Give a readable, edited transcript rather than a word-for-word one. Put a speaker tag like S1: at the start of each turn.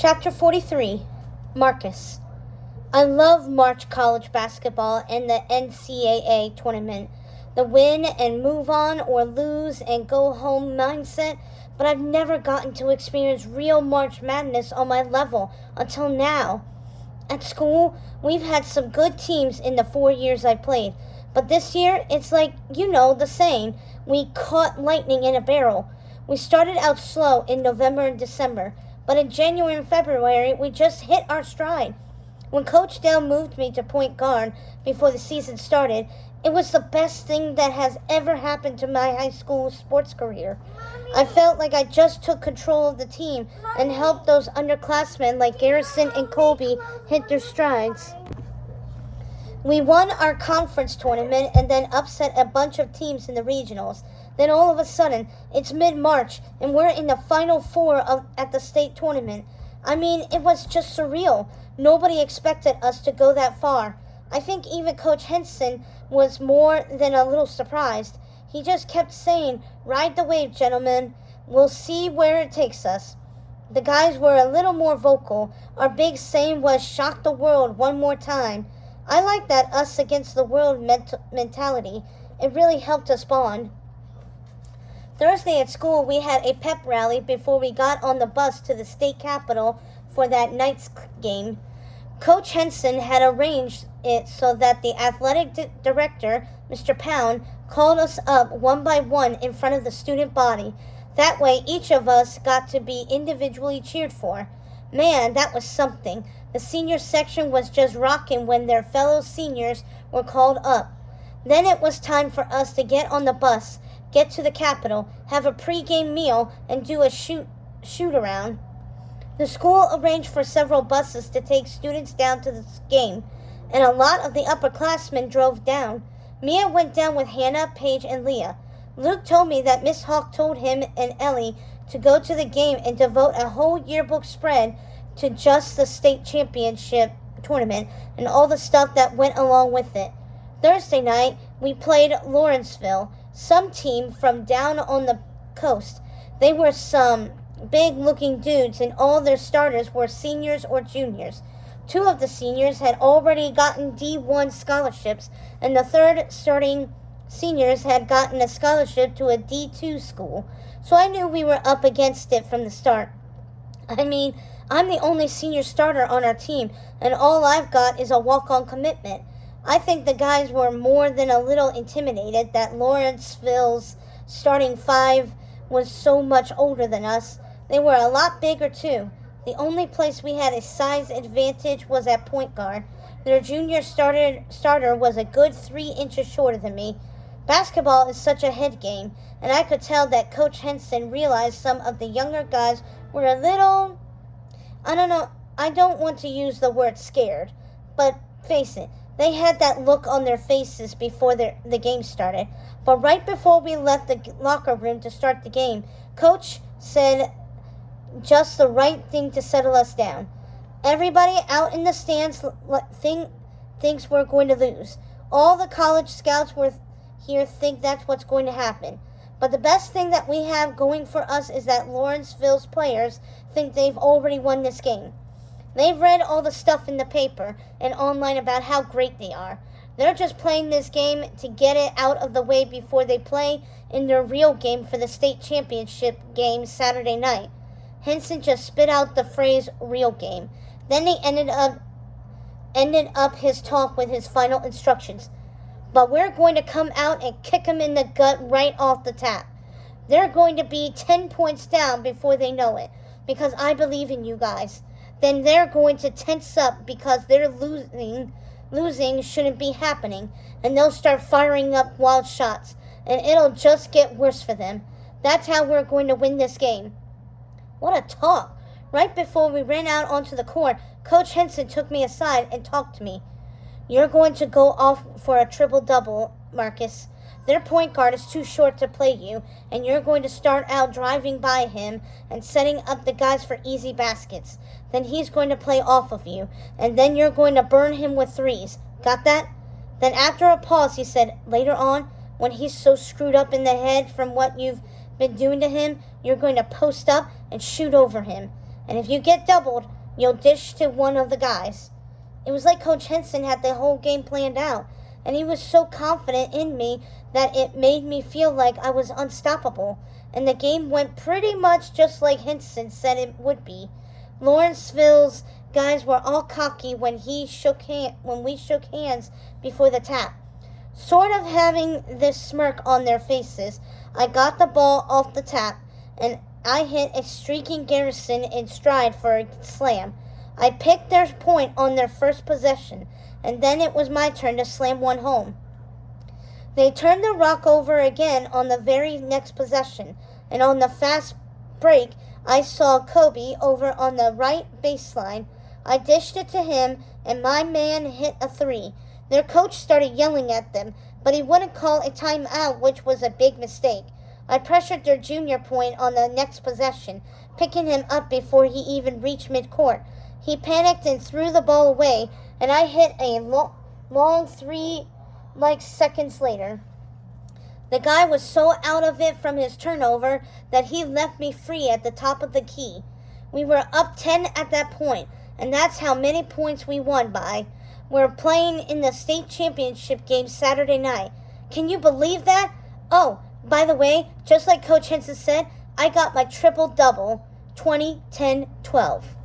S1: Chapter 43, Marcus. I love March college basketball and the NCAA tournament. The win and move on or lose and go home mindset, but I've never gotten to experience real March Madness on my level until now. At school, we've had some good teams in the 4 years I played, but this year, it's like, the saying, we caught lightning in a barrel. We started out slow in November and December, but in January and February, we just hit our stride. When Coach Dale moved me to point guard before the season started, it was the best thing that has ever happened to my high school sports career. I felt like I just took control of the team and helped those underclassmen like Garrison and Colby hit their strides. We won our conference tournament and then upset a bunch of teams in the regionals. Then all of a sudden, it's mid-March and we're in the Final Four at the state tournament. I mean, it was just surreal. Nobody expected us to go that far. I think even Coach Henson was more than a little surprised. He just kept saying, "Ride the wave, gentlemen. We'll see where it takes us." The guys were a little more vocal. Our big saying was, "Shock the world one more time." I like that us against the world mentality. It really helped us bond. Thursday at school, we had a pep rally before we got on the bus to the state capitol for that night's game. Coach Henson had arranged it so that the athletic director, Mr. Pound, called us up one by one in front of the student body. That way, each of us got to be individually cheered for. Man, that was something. The senior section was just rocking when their fellow seniors were called up. Then it was time for us to get on the bus, get to the Capitol, have a pre-game meal, and do a shoot-around. The school arranged for several buses to take students down to the game, and a lot of the upperclassmen drove down. Mia went down with Hannah, Paige, and Leah. Luke told me that Miss Hawk told him and Ellie to go to the game and devote a whole yearbook spread to just the state championship tournament and all the stuff that went along with it. Thursday night, we played Lawrenceville, some team from down on the coast. They were some big-looking dudes, and all their starters were seniors or juniors. Two of the seniors had already gotten D1 scholarships, and the third starting seniors had gotten a scholarship to a D2 school. So I knew we were up against it from the start. I mean, I'm the only senior starter on our team, and all I've got is a walk-on commitment. I think the guys were more than a little intimidated that Lawrenceville's starting five was so much older than us. They were a lot bigger, too. The only place we had a size advantage was at point guard. Their junior starter was a good 3 inches shorter than me. Basketball is such a head game, and I could tell that Coach Henson realized some of the younger guys were a little, I don't want to use the word scared, but face it, they had that look on their faces before the game started. But right before we left the locker room to start the game, Coach said just the right thing to settle us down. Everybody out in the stands thinks we're going to lose. All the college scouts here think that's what's going to happen. But the best thing that we have going for us is that Lawrenceville's players think they've already won this game. They've read all the stuff in the paper and online about how great they are. They're just playing this game to get it out of the way before they play in their real game for the state championship game Saturday night. Henson just spit out the phrase "real game." Then he ended up his talk with his final instructions. But we're going to come out and kick them in the gut right off the tap. They're going to be 10 points down before they know it, because I believe in you guys. Then they're going to tense up because they're losing shouldn't be happening, and they'll start firing up wild shots, and it'll just get worse for them. That's how we're going to win this game. What a talk. Right before we ran out onto the court, Coach Henson took me aside and talked to me. "You're going to go off for a triple-double, Marcus. Their point guard is too short to play you, and you're going to start out driving by him and setting up the guys for easy baskets. Then he's going to play off of you, and then you're going to burn him with threes. Got that?" Then after a pause, he said, "Later on, when he's so screwed up in the head from what you've been doing to him, you're going to post up and shoot over him. and if you get doubled, you'll dish to one of the guys. It was like Coach Henson had the whole game planned out, and he was so confident in me that it made me feel like I was unstoppable, and the game went pretty much just like Henson said it would be. Lawrenceville's guys were all cocky when we shook hands before the tap. Sort of having this smirk on their faces, I got the ball off the tap, and I hit a streaking Garrison in stride for a slam. I picked their point on their first possession, and then it was my turn to slam one home. They turned the rock over again on the very next possession, and on the fast break, I saw Kobe over on the right baseline. I dished it to him, and my man hit a three. Their coach started yelling at them, but he wouldn't call a timeout, which was a big mistake. I pressured their junior point on the next possession, picking him up before he even reached midcourt. He panicked and threw the ball away, and I hit a long three seconds later. The guy was so out of it from his turnover that he left me free at the top of the key. We were up 10 at that point, and that's how many points we won by. We're playing in the state championship game Saturday night. Can you believe that? Oh, by the way, just like Coach Henson said, I got my triple-double, 20, 10, 12.